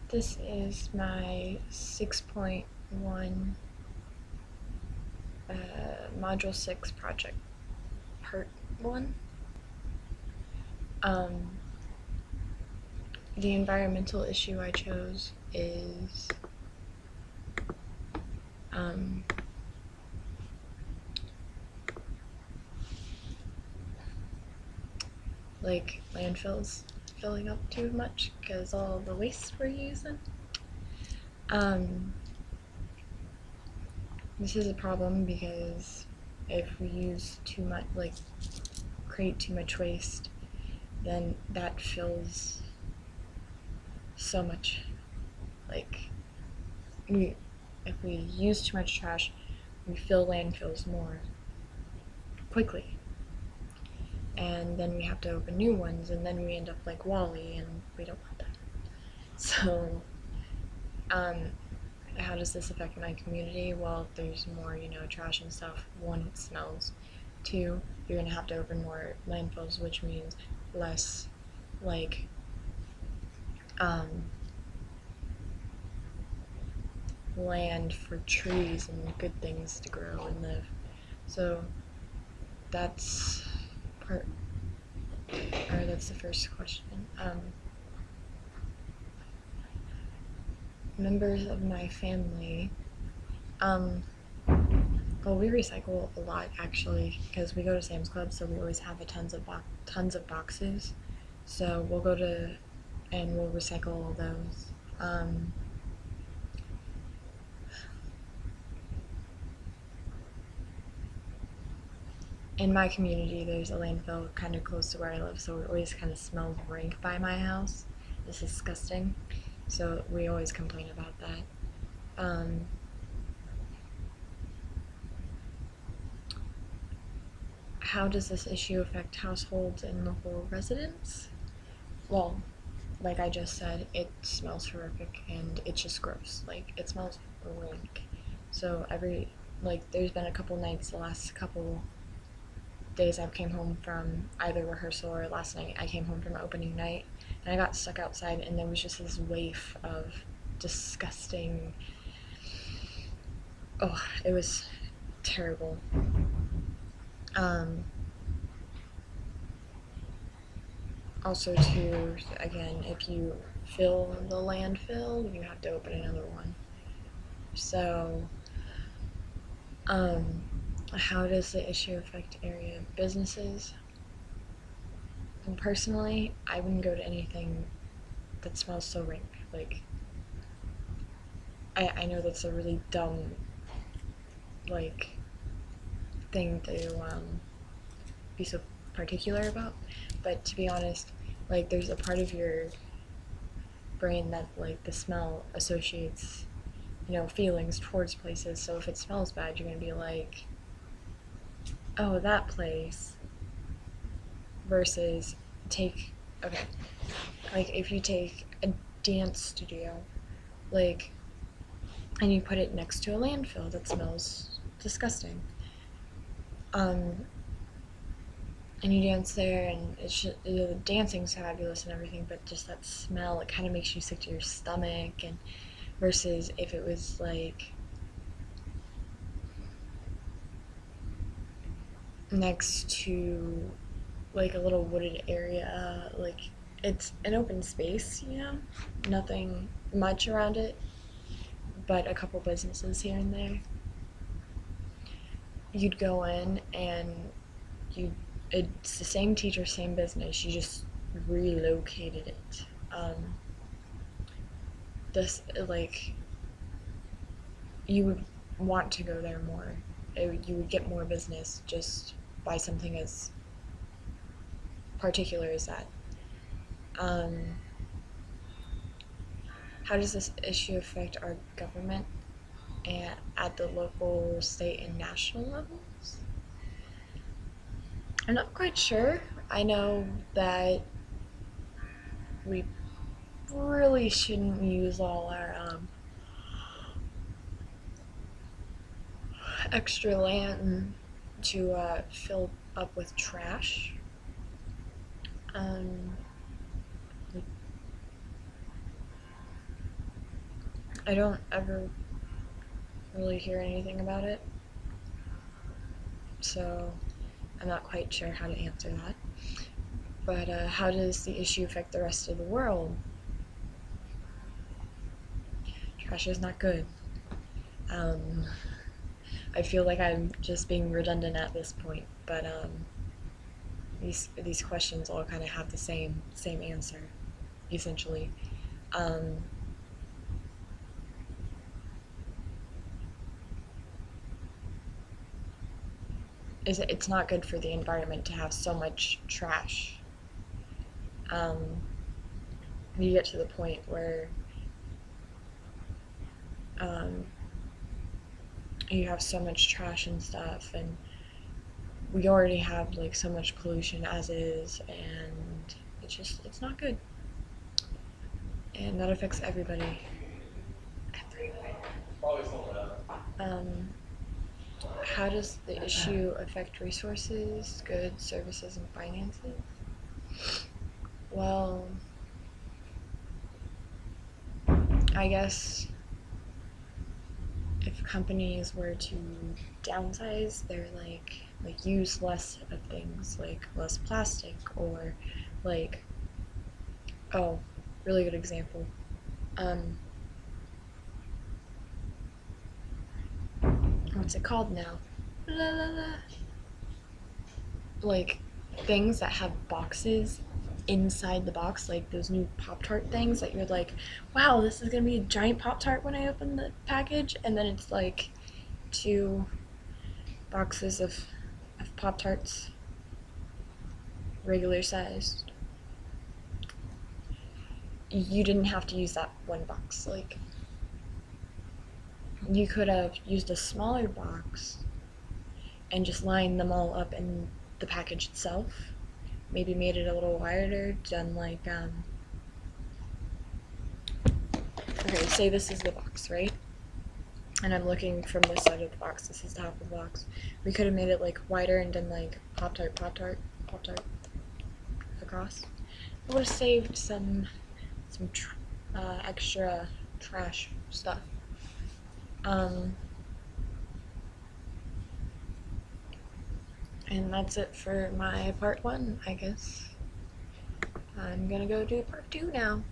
This is my 6.1 Module 6 project, part 1. The environmental issue I chose is like landfills filling up too much because all the waste we're using. This is a problem because if we use too much, like create too much waste, then that fills so much. Like if we use too much trash, we fill landfills more quickly, and then we have to open new ones, and then we end up like WALL-E, and we don't want that. So, how does this affect my community? Well, there's more, trash and stuff. One, it smells. Two, you're gonna have to open more landfills, which means less, like, land for trees and good things to grow and live. So that's that's the first question. Members of my family, well, we recycle a lot actually because we go to Sam's Club, so we always have tons of boxes. So we'll go to and we'll recycle all those. In my community, there's a landfill kind of close to where I live, so it always kind of smells rank by my house. It's disgusting. So we always complain about that. How does this issue affect households and local residents? Well, like I just said, it smells horrific and it's just gross. Like, it smells rank. So there's been a couple nights, the last couple days I came home from either rehearsal or last night I came home from opening night, and I got stuck outside, and there was just this waif of disgusting, it was terrible. Also too, again, if you fill the landfill, you have to open another one. So, how does the issue affect area businesses? And personally, I wouldn't go to anything that smells so rank. Like, I know that's a really dumb, like, thing to be so particular about, but to be honest, like, there's a part of your brain that, like, the smell associates, feelings towards places. So if it smells bad, you're gonna be like, oh, that place. Versus like if you take a dance studio, like, and you put it next to a landfill that smells disgusting, and you dance there, and the dancing's fabulous and everything, but just that smell, it kind of makes you sick to your stomach. And versus if it was like next to like a little wooded area, like it's an open space, nothing much around it, but a couple businesses here and there. You'd go in and it's the same teacher, same business, you just relocated it. This, like, you would want to go there more. You would get more business just by something as particular as that. How does this issue affect our government at the local, state, and national levels? I'm not quite sure. I know that we really shouldn't use all our extra land to fill up with trash. I don't ever really hear anything about it, so I'm not quite sure how to answer that. But how does the issue affect the rest of the world? Trash is not good. Um, I feel like I'm just being redundant at this point, but these questions all kind of have the same answer, essentially. Um, it's not good for the environment to have so much trash. Um, you get to the point where um, you have so much trash and stuff, and we already have like so much pollution as is, and it's not good, and that affects everybody. Um, how does the issue affect resources, goods, services, and finances? Well, I guess if companies were to downsize, they're like use less of things, like less plastic, or like, oh, really good example. Um, what's it called now? La, la, la. Like things that have boxes inside the box, like those new Pop Tart things that you're like, wow, this is gonna be a giant Pop Tart when I open the package, and then it's like two boxes of Pop Tarts, regular sized. You didn't have to use that one box. Like, you could have used a smaller box and just lined them all up in the package itself. Maybe made it a little wider, done like, okay, say this is the box, right? And I'm looking from this side of the box, this is the top of the box. We could have made it like wider and done like Pop Tart, Pop Tart, Pop Tart across. It would have saved some extra trash stuff. Um, and that's it for my part one, I guess. I'm gonna go do part two now.